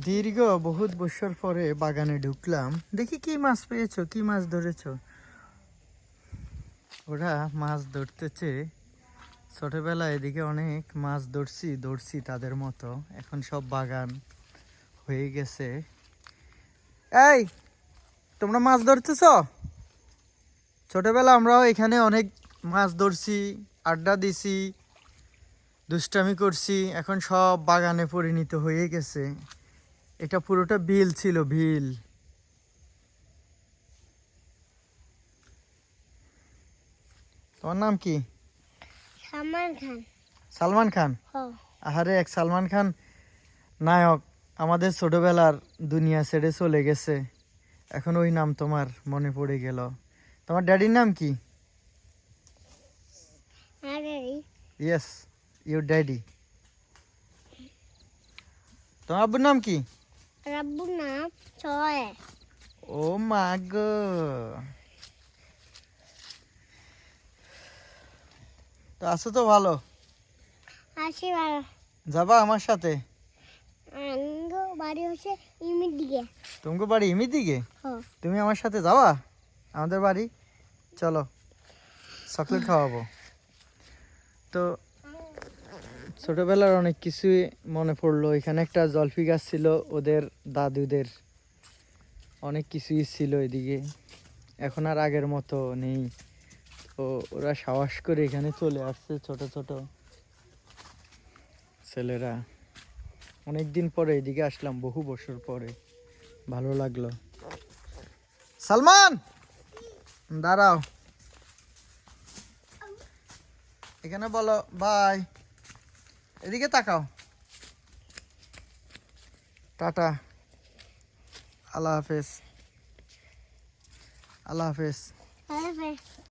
দীর্ঘ বহুত বছর পরে বাগানে ঢুকলাম, দেখি কি মাছ পেয়েছো, কি মাছ ধরেছো। ওরা মাছ ধরতেছে। ছোটবেলায় এদিকে অনেক মাছ ধরছি তাদের মতো। এখন সব বাগান হয়ে গেছে। এই, তোমরা মাছ ধরতেছ? ছোটবেলা আমরাও এখানে অনেক মাছ ধরছি, আড্ডা দিছি, দুষ্টামি করছি। এখন সব বাগানে পরিণত হয়ে গেছে। এটা পুরোটা বিল ছিল, বিল। তোমার নাম কি? সালমান খান। সালমান খান? আহারে, এক সালমান খান নায়ক আমাদের ছোটবেলার দুনিয়া ছেড়ে চলে গেছে। এখন ওই নাম তোমার মনে পড়ে গেল। তোমার ড্যাডির নাম কি? Yes, your daddy. তোমার আব্বুর নাম কি? আব্বুর নাম ছয়। ও মা গো। তো আছো তো ভালো? আসি ভালো। যাবা আমার সাথে? বাড়ি হচ্ছে ইমির দিকে। তোমাকে বাড়ি ইমির দিকে? তুমি আমার সাথে যাবা আমাদের বাড়ি? চলো, চকলেট খাওয়াবো। তো ছোটবেলার অনেক কিছুই মনে পড়লো। এখানে একটা জলফি গাছ ছিল, ওদের দাদুদের অনেক কিছুই ছিল এদিকে। এখন আর আগের মতো নেই। তো ওরা সাহস করে এখানে চলে আসছে, ছোট ছোট ছেলেরা। অনেকদিন পরে এদিকে আসলাম, বহু বছর পরে। ভালো লাগলো। সালমান, দাঁড়াও, এখানে বলো বাই। এদিকে তাকাও। টাটা, আল্লাহ হাফেজ। আল্লাহ হাফেজ।